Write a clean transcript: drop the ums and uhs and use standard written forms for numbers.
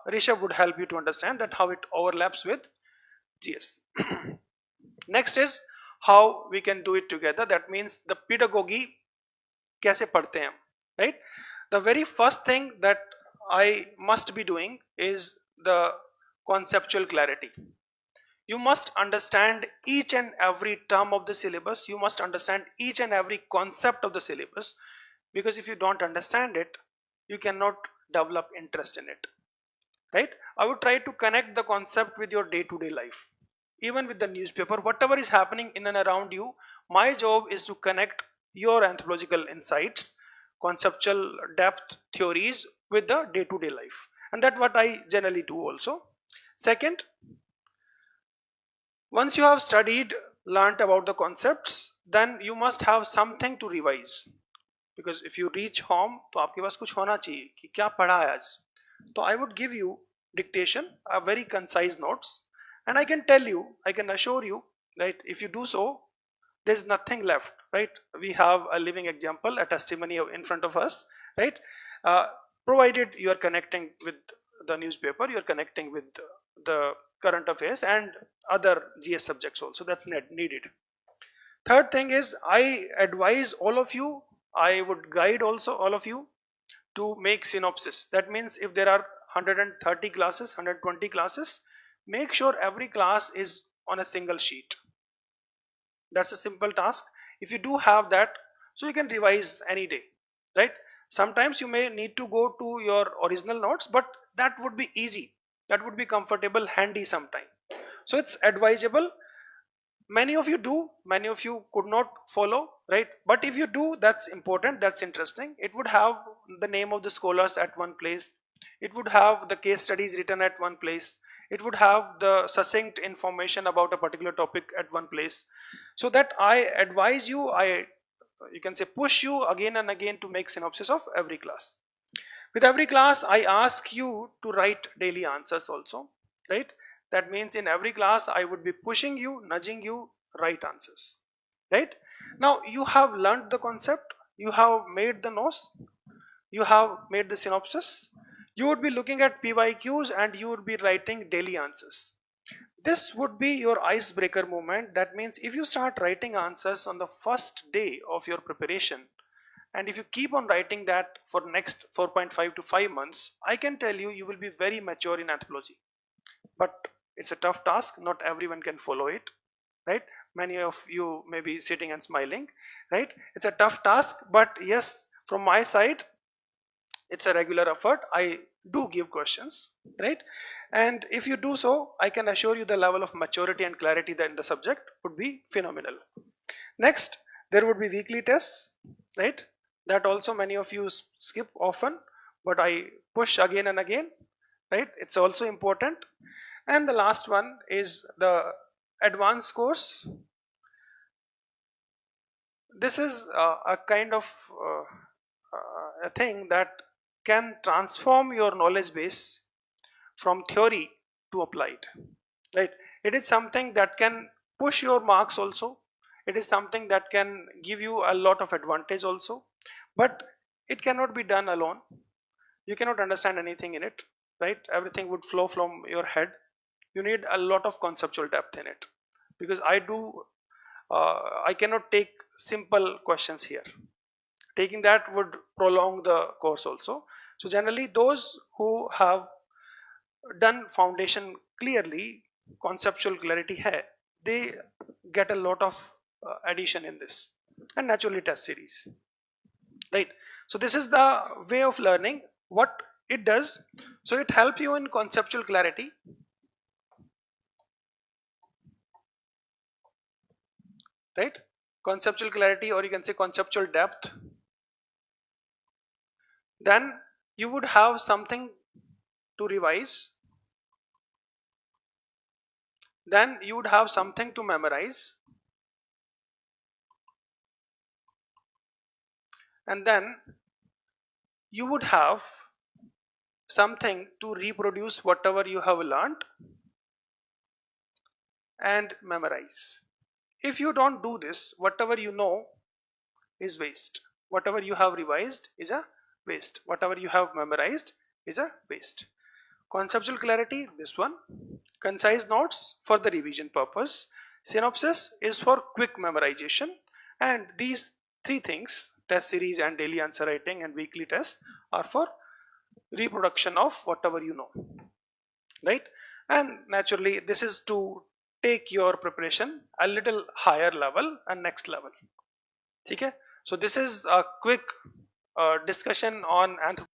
Rishabh would help you to understand that how it overlaps with GS. Next is how we can do it together. That means the pedagogy कैसे पढ़ते हैं, right? The very first thing that I must be doing is the conceptual clarity. You must understand each and every term of the syllabus. You must understand each and every concept of the syllabus, because if you don't understand it, you cannot develop interest in it, right? I would try to connect the concept with your day-to-day life, even with the newspaper, whatever is happening in and around you. My job is to connect your anthropological insights, conceptual depth theories with the day-to-day life, and that's what I generally do also. Second, once you have studied, learnt about the concepts, then you must have something to revise, because if you reach home तो आपके पास कुछ होना चाहिए कि क्या पढ़ा है आज. तो I would give you dictation, a very concise notes, and I can tell you, I can assure you, right, if you do so, there's nothing left, right? We have a living example, a testimony in front of us, right? Provided you are connecting with the newspaper, you are connecting with the current affairs and other GS subjects also, that's needed. Third thing is, I advise all of you, I would guide also all of you to make synopsis. That means if there are 130 classes, 120 classes, make sure every class is on a single sheet. That's a simple task. If you do have that, so you can revise any day, right? Sometimes you may need to go to your original notes, but that would be easy, that would be comfortable, handy sometime. So it's advisable. Many of you do, many of you could not follow, right? But if you do, that's important, that's interesting. It would have the name of the scholars at one place, it would have the case studies written at one place, it would have the succinct information about a particular topic at one place. So that I advise you, you can say push you again and again to make synopsis of every class. With every class, I ask you to write daily answers also, right? That means in every class, I would be pushing you, nudging you, write answers, right? Now you have learned the concept, you have made the notes, you have made the synopsis, you would be looking at PYQs and you would be writing daily answers. This would be your icebreaker moment. That means if you start writing answers on the first day of your preparation, and if you keep on writing that for next 4.5 to 5 months, I can tell you, you will be very mature in anthropology. But it's a tough task, not everyone can follow it, right? Many of you may be sitting and smiling, right? It's a tough task, but yes, from my side, it's a regular effort. I do give questions, right? And if you do so, I can assure you the level of maturity and clarity in the subject would be phenomenal. Next, there would be weekly tests, right? That also many of you skip often, but I push again and again, right? It's also important. And the last one is the advanced course. This is a kind of a thing that can transform your knowledge base from theory to applied, right? It is something that can push your marks also. It is something that can give you a lot of advantage also, but it cannot be done alone. You cannot understand anything in it, right? Everything would flow from your head. You need a lot of conceptual depth in it, because I cannot take simple questions here. Taking that would prolong the course also. So generally those who have done foundation clearly, conceptual clarity hai, they get a lot of addition in this, and naturally test series, right? So this is the way of learning, what it does. So it helps you in conceptual clarity, right? Conceptual clarity, or you can say conceptual depth. Then you would have something to revise, then you would have something to memorize, and then you would have something to reproduce whatever you have learned and memorize. If you don't do this, whatever you know is waste. Whatever you have revised is a waste. Whatever you have memorized is a waste. Conceptual clarity, this one. Concise notes for the revision purpose. Synopsis is for quick memorization. And these three things, test series and daily answer writing and weekly tests, are for reproduction of whatever you know, right? And naturally this is to take your preparation a little higher level and next level. Okay, so this is a quick discussion on anthropology.